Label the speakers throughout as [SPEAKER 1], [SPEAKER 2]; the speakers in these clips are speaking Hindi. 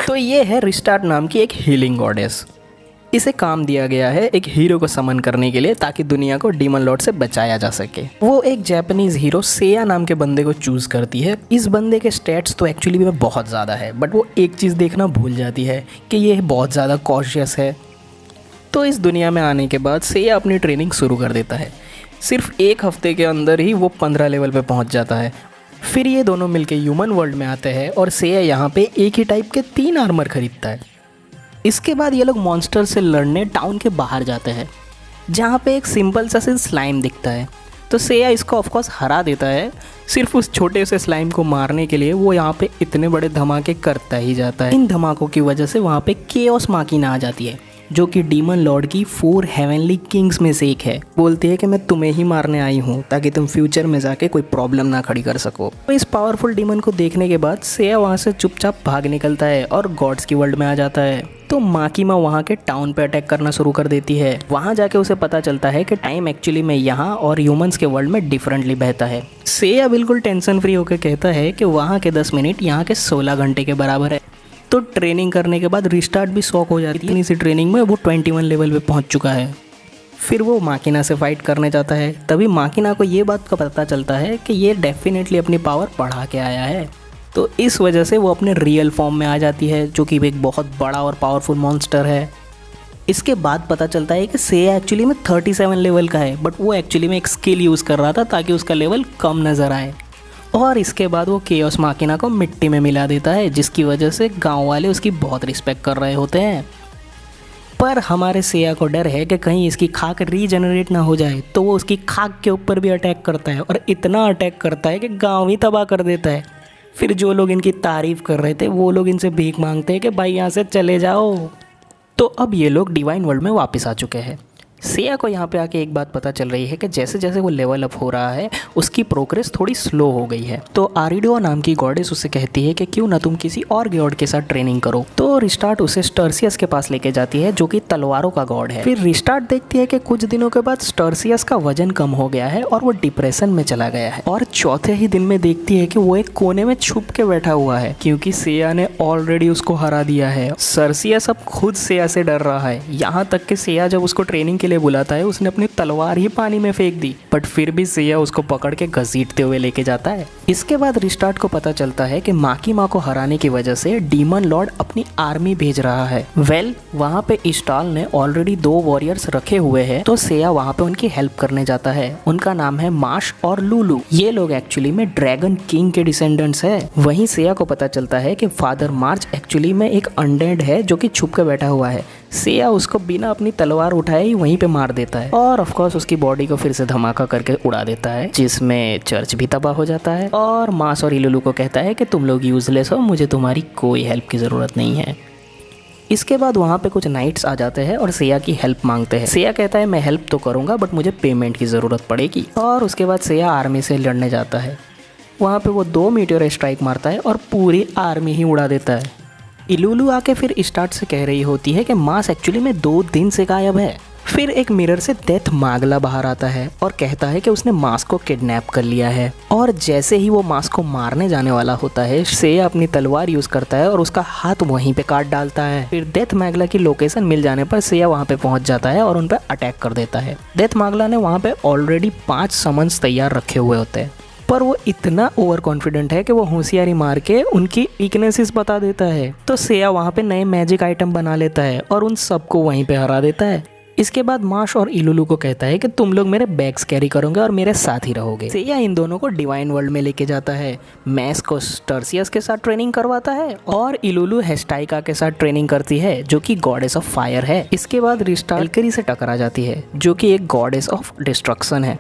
[SPEAKER 1] तो ये है रिस्टार्ट नाम की एक हीलिंग गॉडेस। इसे काम दिया गया है एक हीरो को समन करने के लिए ताकि दुनिया को डीमन लॉर्ड से बचाया जा सके। वो एक जापानीज हीरो सेया नाम के बंदे को चूज करती है। इस बंदे के स्टैट्स तो एक्चुअली में बहुत ज़्यादा है, बट वो एक चीज़ देखना भूल जाती है कि ये बहुत ज़्यादा कॉशियस है। तो इस दुनिया में आने के बाद सेया अपनी ट्रेनिंग शुरू कर देता है। सिर्फ एक हफ्ते के अंदर ही वो 15 लेवल पे पहुंच जाता है। फिर ये दोनों मिलके ह्यूमन वर्ल्ड में आते हैं और सेया यहाँ पे एक ही टाइप के 3 आर्मर खरीदता है। इसके बाद ये लोग मॉन्स्टर से लड़ने टाउन के बाहर जाते हैं, जहाँ पे एक सिंपल सा स्लाइम दिखता है। तो सेया इसको ऑफकोर्स हरा देता है। सिर्फ उस छोटे से स्लाइम को मारने के लिए वो यहाँ पे इतने बड़े धमाके करता ही जाता है। इन धमाकों की वजह से वहाँ पे केओस माकिना आ जाती है, जो कि डीमन लॉर्ड की 4 हेवनली किंग्स में से एक है। बोलती है कि मैं तुम्हें ही मारने आई हूँ ताकि तुम फ्यूचर में जाके कोई प्रॉब्लम ना खड़ी कर सको। तो इस पावरफुल डीमन को देखने के बाद सेया वहाँ से चुपचाप भाग निकलता है और गॉड्स की वर्ल्ड में आ जाता है। तो माकिमा वहाँ के टाउन पे अटैक करना शुरू कर देती है। वहाँ जाके उसे पता चलता है कि टाइम एक्चुअली में यहाँ और ह्यूमंस के वर्ल्ड में डिफरेंटली बहता है। सेया बिल्कुल टेंशन फ्री होकर कहता है कि वहाँ के 10 मिनट यहाँ के 16 घंटे के बराबर है। तो ट्रेनिंग करने के बाद रिस्टार्ट भी शॉक हो जाती है। इतनी सी ट्रेनिंग में वो 21 लेवल पे पहुंच चुका है। फिर वो माकिना से फाइट करने जाता है। तभी माकिना को ये बात का पता चलता है कि ये डेफिनेटली अपनी पावर बढ़ा के आया है। तो इस वजह से वो अपने रियल फॉर्म में आ जाती है, जो कि एक बहुत बड़ा और पावरफुल मॉन्स्टर है। इसके बाद पता चलता है कि सेया एक्चुअली में 37 लेवल का है, बट वो एक्चुअली में एक स्किल यूज़ कर रहा था ताकि उसका लेवल कम नज़र आए। और इसके बाद वो केओस माकिना को मिट्टी में मिला देता है, जिसकी वजह से गांव वाले उसकी बहुत रिस्पेक्ट कर रहे होते हैं। पर हमारे सेया को डर है कि कहीं इसकी खाक रीजनरेट ना हो जाए, तो वो उसकी खाक के ऊपर भी अटैक करता है और इतना अटैक करता है कि गांव ही तबाह कर देता है। फिर जो लोग इनकी तारीफ़ कर रहे थे वो लोग इनसे भीख मांगते हैं कि भाई यहाँ से चले जाओ। तो अब ये लोग डिवाइन वर्ल्ड में वापस आ चुके हैं। सेया को यहाँ पे आके एक बात पता चल रही है कि जैसे जैसे वो लेवल अप हो रहा है उसकी प्रोग्रेस थोड़ी स्लो हो गई है। तो आरिडो नाम की गॉडेस उसे कहती है कि क्यों ना तुम किसी और गॉड के साथ ट्रेनिंग करो। तो रिस्टार्ट उसे स्टर्सियस के पास लेके जाती है, जो कि तलवारों का गॉड है। फिर रिस्टार्ट देखती है कि कुछ दिनों के बाद स्टर्सियस का वजन कम हो गया है और वो डिप्रेशन में चला गया है। और चौथे ही दिन में देखती है कि वो एक कोने में छुप के बैठा हुआ है, क्योंकि सेया ने ऑलरेडी उसको हरा दिया है। सर्सियस अब खुद सेया से डर रहा है। यहाँ तक कि सेया जब उसको ट्रेनिंग के लिए बुलाता है उसने अपनी तलवार ही पानी में फेंक दी, बट फिर भी सेया उसको पकड़ के घसीटते हुए लेके जाता है। इसके बाद रिस्टार्ट को पता चलता है कि माकिमा को हराने की वजह से डीमन लॉर्ड अपनी आर्मी भेज रहा है। वहाँ पे इस्टाल ने ऑलरेडी 2 वॉरियर्स रखे हुए हैं, तो सेया वहाँ पे उनकी हेल्प करने जाता है। उनका नाम है माश और लूलू। ये लोग एक्चुअली में ड्रैगन किंग के डिसेंडेंट्स है। वहीं सेया को पता चलता है कि फादर मार्च एक्चुअली में एक अनडेड है जो कि छुप के बैठा हुआ है। सेया उसको बिना अपनी तलवार उठाए ही वहीं पे मार देता है और ऑफ कोर्स उसकी बॉडी को फिर से धमाका करके उड़ा देता है, जिसमें चर्च भी तबाह हो जाता है। और मास और इलुलू को कहता है कि तुम लोग यूजलेस हो, मुझे तुम्हारी कोई हेल्प की ज़रूरत नहीं है। इसके बाद वहाँ पे कुछ नाइट्स आ जाते हैं और सेया की हेल्प मांगते हैं। सेया कहता है मैं हेल्प तो करूँगा बट मुझे पेमेंट की ज़रूरत पड़ेगी। और उसके बाद सेया आर्मी से लड़ने जाता है। वहाँ पे वो 2 मीटियोर स्ट्राइक मारता है और पूरी आर्मी ही उड़ा देता है। इलुलू आके फिर स्टार्ट से कह रही होती है कि मास एक्चुअली में 2 दिन से गायब है। फिर एक मिरर से डेथ मागला बाहर आता है और कहता है कि उसने मास को किडनैप कर लिया है। और जैसे ही वो मास को मारने जाने वाला होता है, सेया अपनी तलवार यूज करता है और उसका हाथ वहीं पे काट डालता है। फिर डेथ मागला की लोकेशन मिल जाने पर सेया वहाँ पे पहुँच जाता है और उन पर अटैक कर देता है। डेथ मागला ने वहाँ पे ऑलरेडी 5 समन्स तैयार रखे हुए होते हैं, पर वो इतना ओवर कॉन्फिडेंट है कि वो होशियारी मार के उनकी वीकनेसेस बता देता है। तो सेया वहाँ पे नए मैजिक आइटम बना लेता है और उन सबको वहीं पे हरा देता है। इसके बाद माश और इलुलू को कहता है कि तुम लोग मेरे बैग्स कैरी करोगे और मेरे साथ ही रहोगे। सेया इन दोनों को डिवाइन वर्ल्ड में लेके जाता है। मैस को स्टर्सियस के साथ ट्रेनिंग करवाता है और इलुलू हेस्टाइका के साथ ट्रेनिंग करती है, जो कि गॉडेस ऑफ फायर है। इसके बाद रिस्टार्ट वेलकरी से टकरा जाती है, जो कि एक गॉडेस ऑफ डिस्ट्रक्शन है।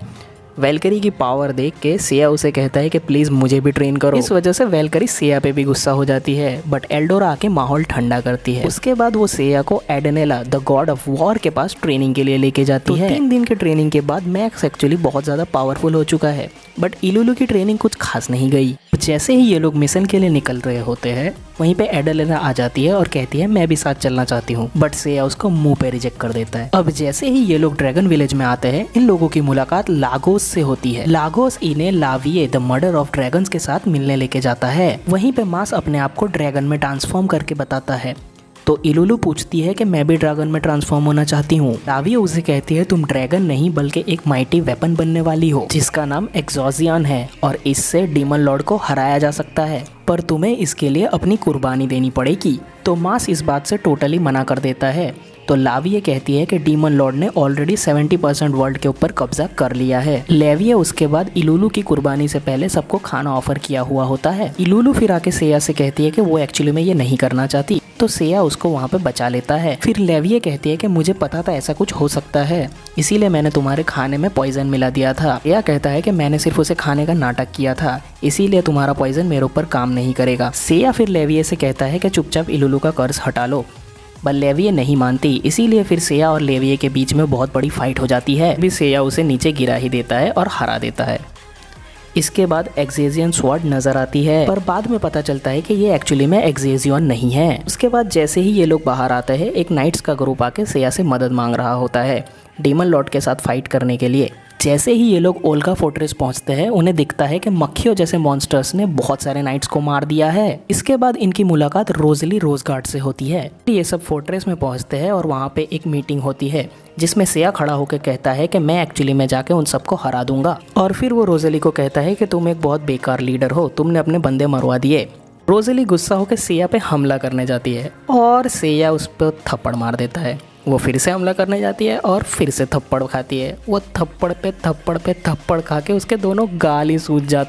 [SPEAKER 1] वेलकरी की पावर देख के सेया उसे कहता है कि प्लीज़ मुझे भी ट्रेन करो। इस वजह से वेलकरी सेया पे भी गुस्सा हो जाती है, बट एल्डोरा आके माहौल ठंडा करती है। उसके बाद वो सेया को एडेनेला द गॉड ऑफ वॉर के पास ट्रेनिंग के लिए लेके जाती है। 3 दिन की ट्रेनिंग के बाद मैक्स एक्चुअली बहुत ज़्यादा पावरफुल हो चुका है, बट इलुलू की ट्रेनिंग कुछ खास नहीं गई। जैसे ही ये लोग मिशन के लिए निकल रहे होते हैं वहीं पे एडेलेना आ जाती है और कहती है मैं भी साथ चलना चाहती हूँ, बट सेया उसको मुंह पे रिजेक्ट कर देता है। अब जैसे ही ये लोग ड्रैगन विलेज में आते हैं इन लोगों की मुलाकात लागोस से होती है। लागोस इन्हें लाविये द मर्डर ऑफ ड्रैगन्स के साथ मिलने लेके जाता है। वहीं पे मास अपने आप को ड्रैगन में ट्रांसफॉर्म करके बताता है। तो इलुलु पूछती है कि मैं भी ड्रैगन में ट्रांसफॉर्म होना चाहती हूँ। लाविये उसे कहती है तुम ड्रैगन नहीं बल्कि एक माइटी वेपन बनने वाली हो जिसका नाम एक्सोजियन है और इससे डीमन लॉर्ड को हराया जा सकता है, पर तुम्हें इसके लिए अपनी कुर्बानी देनी पड़ेगी। तो मास इस बात से टोटली मना कर देता है। तो लाविये कहती है कि डीमन लॉर्ड ने ऑलरेडी 70% वर्ल्ड के ऊपर कब्जा कर लिया है। लेविये उसके बाद इलुलु की कुर्बानी से पहले सबको खाना ऑफर किया हुआ होता है। इलुलु फिर आके सेया से कहती है कि वो एक्चुअली में ये नहीं करना चाहती, तो सेया उसको वहाँ पे बचा लेता है। फिर लेविये कहती है कि मुझे पता था ऐसा कुछ हो सकता है, इसीलिए मैंने तुम्हारे खाने में पॉइजन मिला दिया था। सेया कहता है कि मैंने सिर्फ उसे खाने का नाटक किया था, इसीलिए तुम्हारा पॉइजन मेरे ऊपर काम नहीं करेगा। सेया फिर लेविये से कहता है कि चुपचाप इलुलु का कर्ज हटा लो, पर लेविये नहीं मानती, इसीलिए फिर सेया और लेविये के बीच में बहुत बड़ी फाइट हो जाती है। भी सेया उसे नीचे गिरा ही देता है और हरा देता है। इसके बाद एक्सेजियन स्वॉर्ड नजर आती है, पर बाद में पता चलता है कि ये एक्चुअली में एक्सेजियन नहीं है। उसके बाद जैसे ही ये लोग बाहर आते हैं एक नाइट्स का ग्रुप आके सेया से मदद मांग रहा होता है डीमन लॉर्ड के साथ फाइट करने के लिए। जैसे ही ये लोग ओल्गा फोर्ट्रेस पहुंचते हैं उन्हें दिखता है कि मक्खियों जैसे मॉन्स्टर्स ने बहुत सारे नाइट्स को मार दिया है। इसके बाद इनकी मुलाकात रोजली रोजगार्ड से होती है। ये सब फोर्ट्रेस में पहुंचते हैं और वहाँ पे एक मीटिंग होती है जिसमें सेया खड़ा होकर कहता है कि मैं एक्चुअली में जाके उन सबको हरा दूंगा। और फिर वो रोजेली को कहता है कि तुम एक बहुत बेकार लीडर हो, तुमने अपने बंदे मरवा दिए। रोजेली गुस्सा होकर सेया पे हमला करने जाती है और सेया उस पर थप्पड़ मार देता है। वो फिर से हमला करने जाती है और फिर से थप्पड़ खाती है। वो थप्पड़ पे थप्पड़ खा के उसके दोनों गाल ही सूज जाते हैं।